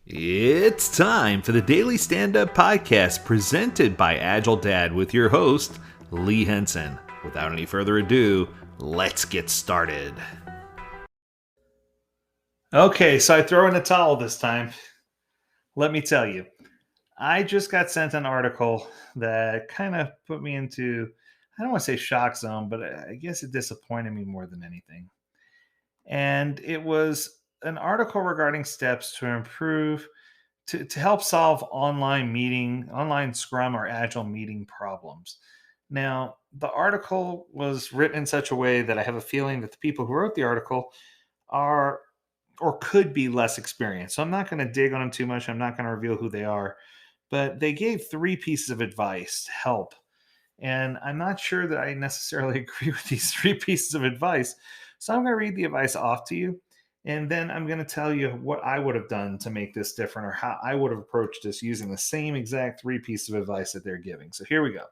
It's time for the Daily Stand Up Podcast presented by AgileDad with your host, Lee Henson. Without any further ado, let's get started. Okay, so I throw in a towel this time. Let me tell you, I just got sent an article that kind of put me into, I don't want to say shock zone, but I guess it disappointed me more than anything. And it was an article regarding steps to improve to help solve online Scrum or Agile meeting problems. Now, the article was written in such a way that I have a feeling that the people who wrote the article are or could be less experienced. So I'm not going to dig on them too much. I'm not going to reveal who they are, but they gave three pieces of advice to help. And I'm not sure that I necessarily agree with these three pieces of advice. So I'm going to read the advice off to you. And then I'm going to tell you what I would have done to make this different or how I would have approached this using the same exact three pieces of advice that they're giving. So here we go.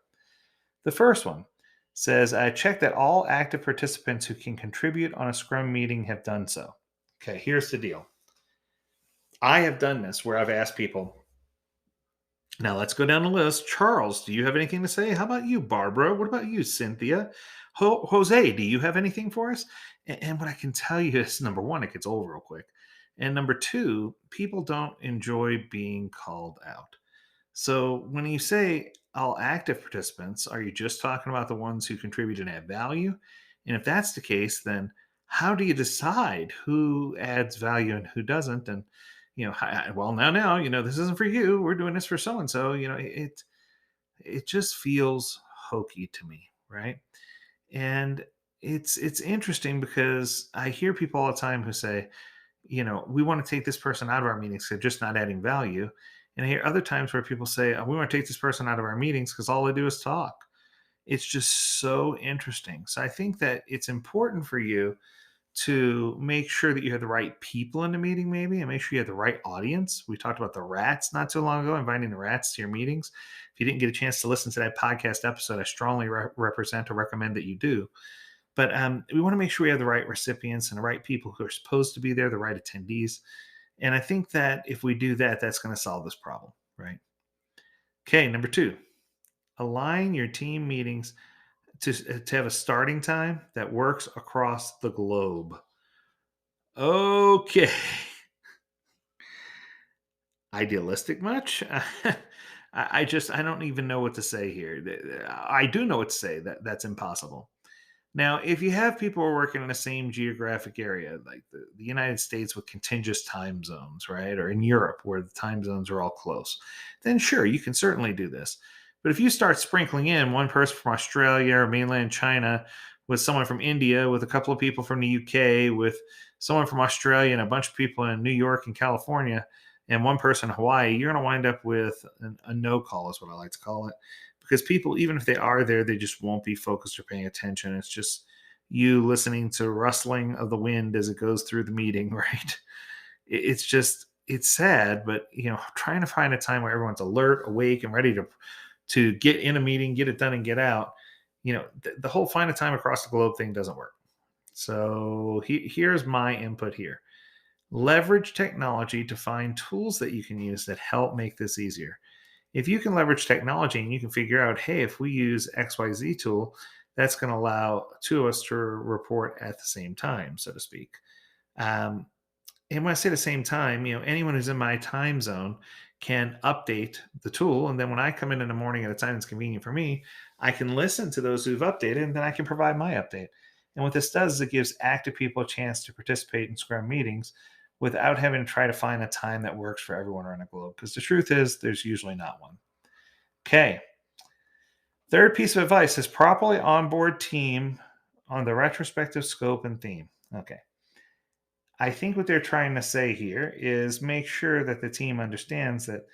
The first one says, I check that all active participants who can contribute on a Scrum meeting have done so. Okay, here's the deal. I have done this where I've asked people, now let's go down the list. Charles, do you have anything to say? How about you, Barbara? What about you, Cynthia? Jose, do you have anything for us? And what I can tell you is number one, it gets old real quick. And number two, people don't enjoy being called out. So when you say all active participants, are you just talking about the ones who contribute and add value? And if that's the case, then how do you decide who adds value and who doesn't? And well, now, this isn't for you. We're doing this for so and so. It just feels hokey to me, right? And it's interesting because I hear people all the time who say, we want to take this person out of our meetings because they're just not adding value. And I hear other times where people say, we want to take this person out of our meetings because all they do is talk. It's just so interesting. So I think that it's important for you to make sure that you have the right people in the meeting, maybe, and make sure you have the right audience. We talked about the rats not too long ago, inviting the rats to your meetings. If you didn't get a chance to listen to that podcast episode, I strongly represent or recommend that you do. But we want to make sure we have the right recipients and the right people who are supposed to be there, the right attendees. And I think that if we do that, that's going to solve this problem, right? Okay, number two, align your team meetings to have a starting time that works across the globe. Okay. Idealistic much? I don't even know what to say here. I do know what to say. That's impossible. Now, if you have people who are working in the same geographic area, like the United States with contiguous time zones, right? Or in Europe where the time zones are all close, then sure, you can certainly do this. But if you start sprinkling in one person from Australia or mainland China with someone from India, with a couple of people from the UK, with someone from Australia and a bunch of people in New York and California, and one person in Hawaii, you're going to wind up with a no call, is what I like to call it, because people, even if they are there, they just won't be focused or paying attention. It's just you listening to rustling of the wind as it goes through the meeting, right? It's just it's sad, but trying to find a time where everyone's alert, awake, and ready to get in a meeting, get it done, and get out. The whole find a time across the globe thing doesn't work. So here's my input here. Leverage technology to find tools that you can use that help make this easier. If you can leverage technology and you can figure out, hey, if we use XYZ tool, that's going to allow two of us to report at the same time, so to speak. And when I say the same time, anyone who's in my time zone can update the tool. And then when I come in the morning at a time that's convenient for me, I can listen to those who've updated and then I can provide my update. And what this does is it gives active people a chance to participate in Scrum meetings without having to try to find a time that works for everyone around the globe. Because the truth is, there's usually not one. Okay. Third piece of advice is properly onboard team on the retrospective scope and theme. Okay. I think what they're trying to say here is make sure that the team understands that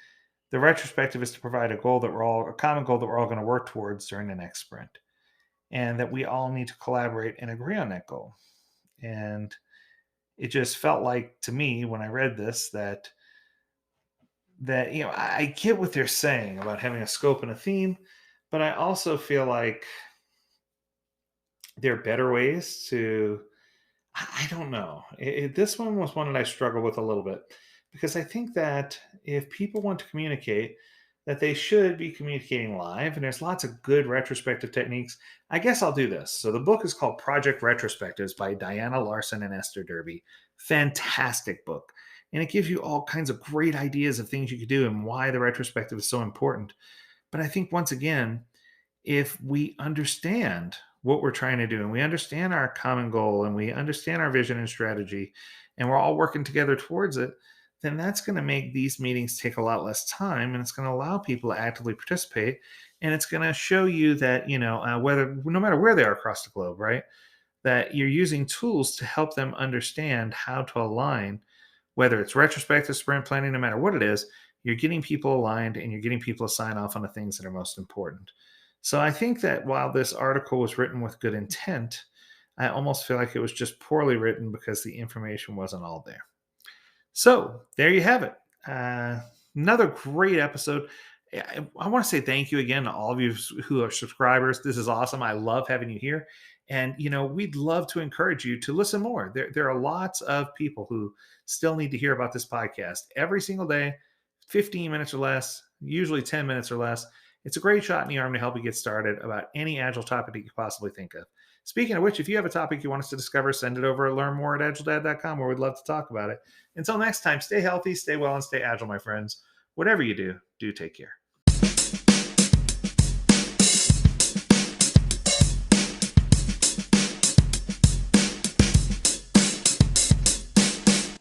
the retrospective is to provide a common goal that we're all going to work towards during the next sprint, and that we all need to collaborate and agree on that goal. And it just felt like to me when I read this that I get what they're saying about having a scope and a theme, but I also feel like there are better ways to. I don't know. This one was one that I struggled with a little bit because I think that if people want to communicate, that they should be communicating live. And there's lots of good retrospective techniques. I guess I'll do this. So the book is called Project Retrospectives by Diana Larson and Esther Derby. Fantastic book. And it gives you all kinds of great ideas of things you could do and why the retrospective is so important. But I think once again, if we understand what we're trying to do and we understand our common goal and we understand our vision and strategy and we're all working together towards it, then that's going to make these meetings take a lot less time and it's going to allow people to actively participate. And it's going to show you that, whether no matter where they are across the globe, right, that you're using tools to help them understand how to align, whether it's retrospective sprint planning, no matter what it is, you're getting people aligned and you're getting people to sign off on the things that are most important. So I think that while this article was written with good intent, I almost feel like it was just poorly written because the information wasn't all there. So there you have it. Another great episode. I want to say thank you again to all of you who are subscribers. This is awesome. I love having you here. And, we'd love to encourage you to listen more. There are lots of people who still need to hear about this podcast every single day, 15 minutes or less, usually 10 minutes or less. It's a great shot in the arm to help you get started about any agile topic that you could possibly think of. Speaking of which, if you have a topic you want us to discover, send it over at learnmore@agiledad.com where we'd love to talk about it. Until next time, stay healthy, stay well, and stay agile, my friends. Whatever you do, do take care.